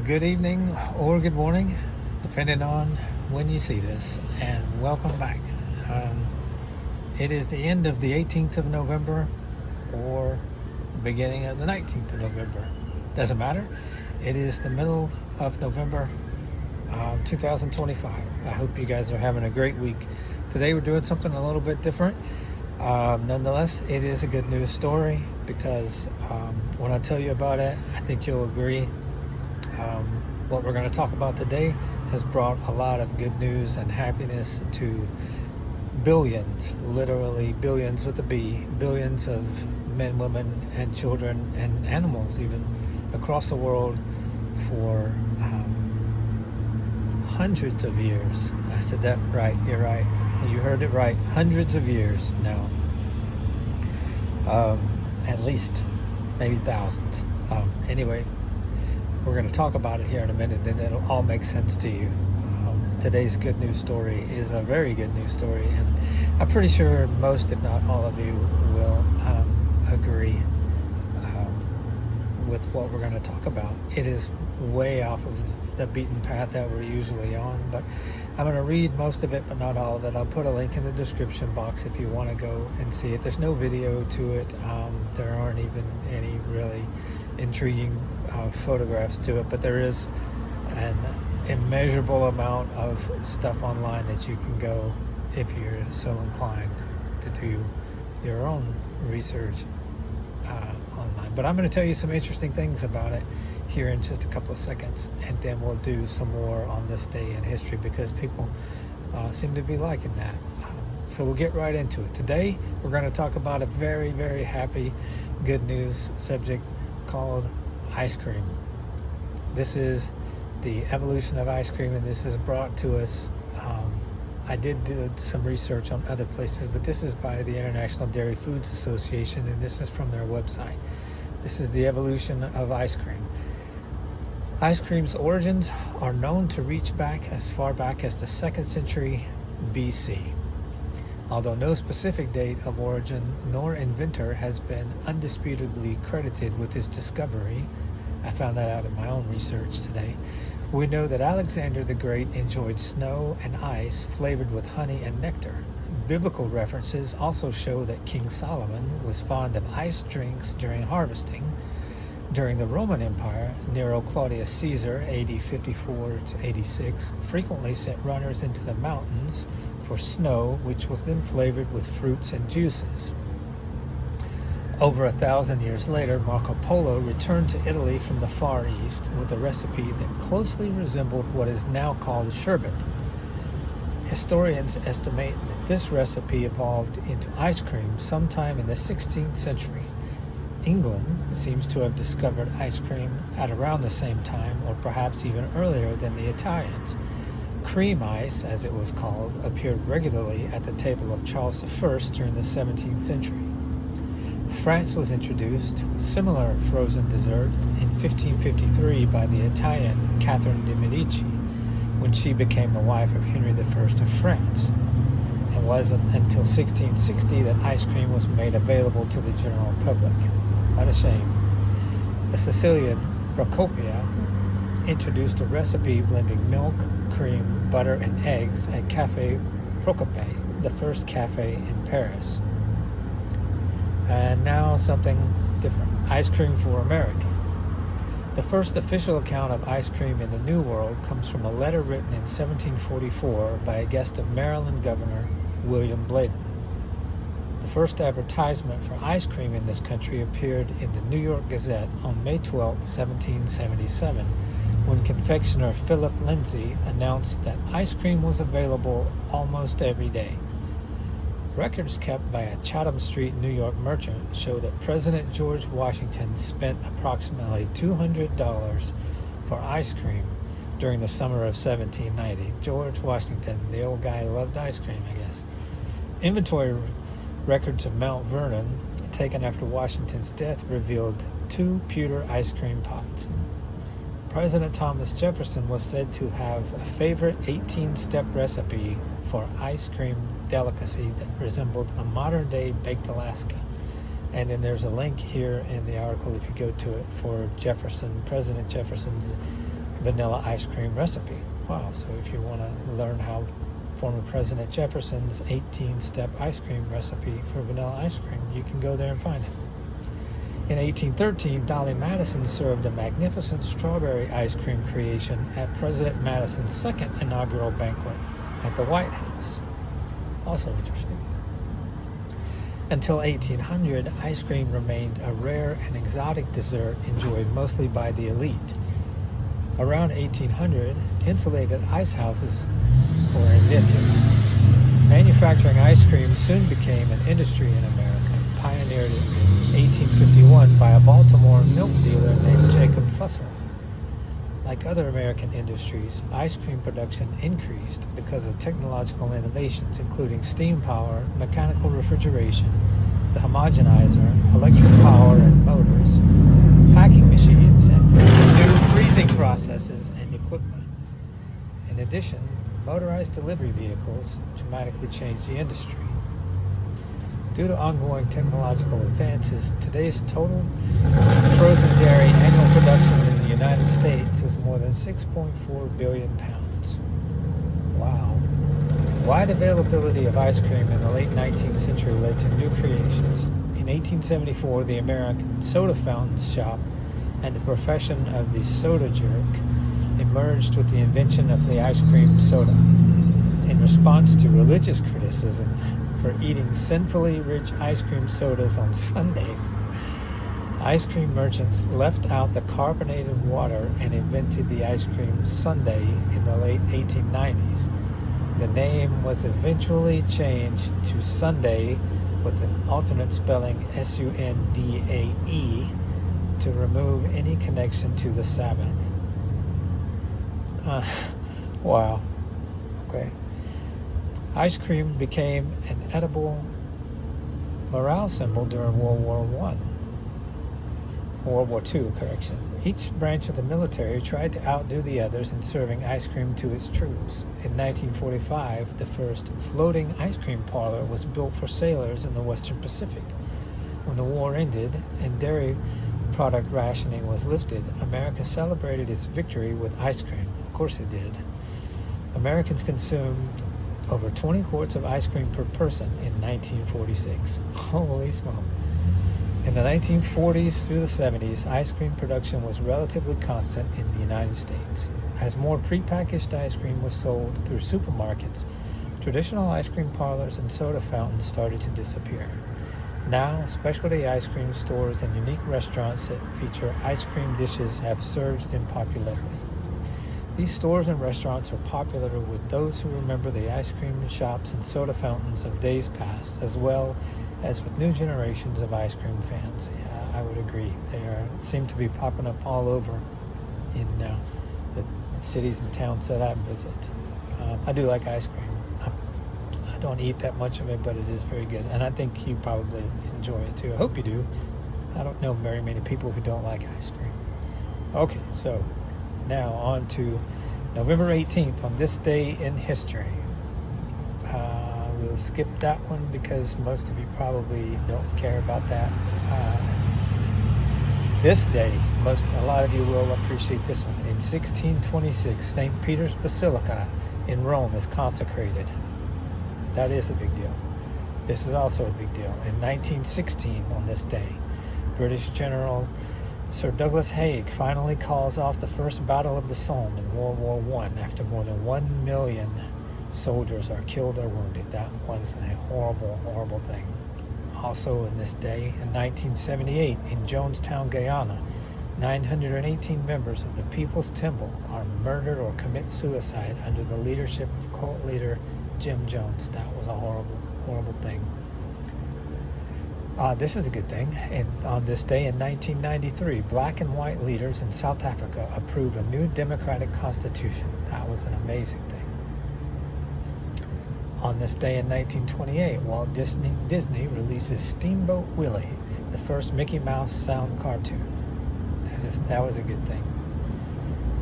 Good evening or good morning, depending on when you see this, and welcome back. Um, it is the end of the 18th of November or the beginning of the 19th of November. Doesn't matter. It is the middle of November 2025. I hope you guys are having a great week. Today we're doing something a little bit different. Nonetheless, it is a good news story because when I tell you about it, I think you'll agree. What we're going to talk about today has brought a lot of good news and happiness to billions, literally billions with a B, billions of men, women, and children and animals even across the world for hundreds of years. I said that right. You're right. You heard it right. Hundreds of years now. At least, maybe thousands. Anyway, we're going to talk about it here in a minute, then it'll all make sense to you. Today's good news story is a very good news story, and I'm pretty sure most, if not all of you, will agree with what we're going to talk about. It is way off of the beaten path that we're usually on, but I'm going to read most of it, but not all of it. I'll put a link in the description box if you want to go and see it. There's no video to it. There aren't even any really intriguing photographs to it, but there is an immeasurable amount of stuff online that you can go, if you're so inclined, to do your own research online. But I'm going to tell you some interesting things about it here in just a couple of seconds, and then we'll do some more on this day in history because people seem to be liking that. So we'll get right into it. Today we're going to talk about a very, very happy, good news subject called ice cream. This is the evolution of ice cream, and this is brought to us. I did do some research on other places, but this is by the International Dairy Foods Association, and this is from their website. This is the evolution of ice cream. Ice cream's origins are known to reach back as far back as the 2nd century BC. Although no specific date of origin nor inventor has been undisputably credited with its discovery, I found that out in my own research today, we know that Alexander the Great enjoyed snow and ice flavored with honey and nectar. Biblical references also show that King Solomon was fond of iced drinks during harvesting. During the Roman Empire, Nero Claudius Caesar, AD 54 to 86, frequently sent runners into the mountains for snow, which was then flavored with fruits and juices. Over 1,000 years later, Marco Polo returned to Italy from the Far East with a recipe that closely resembled what is now called sherbet. Historians estimate that this recipe evolved into ice cream sometime in the 16th century. England seems to have discovered ice cream at around the same time, or perhaps even earlier than the Italians. Cream ice, as it was called, appeared regularly at the table of Charles I during the 17th century. France was introduced to a similar frozen dessert in 1553 by the Italian Catherine de' Medici, when she became the wife of Henry I of France. It wasn't until 1660 that ice cream was made available to the general public. What a shame. The Sicilian Procopia introduced a recipe blending milk, cream, butter, and eggs at Café Procope, the first cafe in Paris. And now something different. Ice cream for America. The first official account of ice cream in the New World comes from a letter written in 1744 by a guest of Maryland Governor William Bladen. The first advertisement for ice cream in this country appeared in the New York Gazette on May 12, 1777, when confectioner Philip Lindsay announced that ice cream was available almost every day. Records kept by a Chatham Street, New York merchant show that President George Washington spent approximately $200 for ice cream during the summer of 1790. George Washington, the old guy, loved ice cream, I guess. Inventory records of Mount Vernon, taken after Washington's death, revealed 2 pewter ice cream pots. President Thomas Jefferson was said to have a favorite 18-step recipe for ice cream delicacy that resembled a modern-day baked Alaska. And then there's a link here in the article, if you go to it, for President Jefferson's vanilla ice cream recipe. Wow, so if you want to learn how former President Jefferson's 18-step ice cream recipe for vanilla ice cream, you can go there and find it. In 1813, Dolly Madison served a magnificent strawberry ice cream creation at President Madison's second inaugural banquet at the White House. Also interesting. Until 1800, ice cream remained a rare and exotic dessert enjoyed mostly by the elite. Around 1800, insulated ice houses were invented. Manufacturing ice cream soon became an industry in America, pioneered in 1851 by a Baltimore milk dealer named Jacob Fussell. Like other American industries, ice cream production increased because of technological innovations, including steam power, mechanical refrigeration, the homogenizer, electric power and motors, packing machines, and new freezing processes and equipment. In addition, motorized delivery vehicles dramatically changed the industry. Due to ongoing technological advances, today's total frozen dairy annual production in the United States is more than 6.4 billion pounds. Wow. Wide availability of ice cream in the late 19th century led to new creations. In 1874, the American soda fountain shop and the profession of the soda jerk emerged with the invention of the ice cream soda. In response to religious criticism for eating sinfully rich ice cream sodas on Sundays, ice cream merchants left out the carbonated water and invented the ice cream sundae in the late 1890s. The name was eventually changed to Sundae with an alternate spelling Sundae to remove any connection to the Sabbath. Wow. Okay. Ice cream became an edible morale symbol during World War II, correction. Each branch of the military tried to outdo the others in serving ice cream to its troops. In 1945, the first floating ice cream parlor was built for sailors in the Western Pacific. When the war ended and dairy product rationing was lifted, America celebrated its victory with ice cream. Of course it did. Americans consumed over 20 quarts of ice cream per person in 1946. Holy smoke. In the 1940s through the 70s, ice cream production was relatively constant in the United States. As more prepackaged ice cream was sold through supermarkets, traditional ice cream parlors and soda fountains started to disappear. Now, specialty ice cream stores and unique restaurants that feature ice cream dishes have surged in popularity. These stores and restaurants are popular with those who remember the ice cream shops and soda fountains of days past, as well as with new generations of ice cream fans. Yeah, I would agree. They seem to be popping up all over in the cities and towns that I visit. I do like ice cream. I don't eat that much of it, but it is very good, and I think you probably enjoy it too. I hope you do. I don't know very many people who don't like ice cream. Okay, so now on to November 18th, on this day in history. We'll skip that one because most of you probably don't care about that. This day, a lot of you will appreciate this one. In 1626, St. Peter's Basilica in Rome is consecrated. That is a big deal. This is also a big deal. In 1916, on this day, British General Sir Douglas Haig finally calls off the First Battle of the Somme in World War I after more than 1 million soldiers are killed or wounded. That was a horrible, horrible thing. Also in this day, in 1978, in Jonestown, Guyana, 918 members of the People's Temple are murdered or commit suicide under the leadership of cult leader Jim Jones. That was a horrible, horrible thing. This is a good thing. And on this day in 1993, black and white leaders in South Africa approve a new democratic constitution. That was an amazing thing. On this day in 1928, Walt Disney releases Steamboat Willie, the first Mickey Mouse sound cartoon. That was a good thing.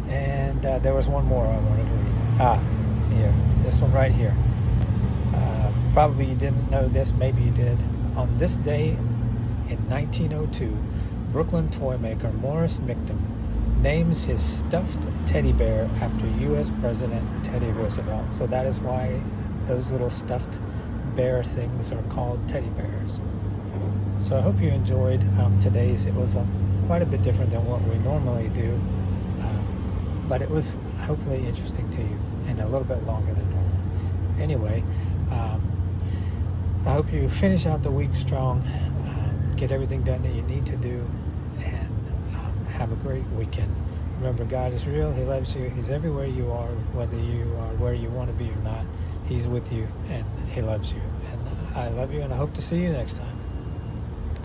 And there was one more I wanted to read. Here, this one right here. Probably you didn't know this, maybe you did. On this day in 1902, Brooklyn toy maker Morris Michtom names his stuffed teddy bear after U.S. President Teddy Roosevelt. So that is why those little stuffed bear things are called teddy bears. So I hope you enjoyed today's. It was quite a bit different than what we normally do, but it was hopefully interesting to you and a little bit longer than normal. Anyway, I hope you finish out the week strong, get everything done that you need to do, and have a great weekend. Remember, God is real. He loves you. He's everywhere you are, whether you are where you want to be or not. He's with you, and He loves you. And I love you, and I hope to see you next time.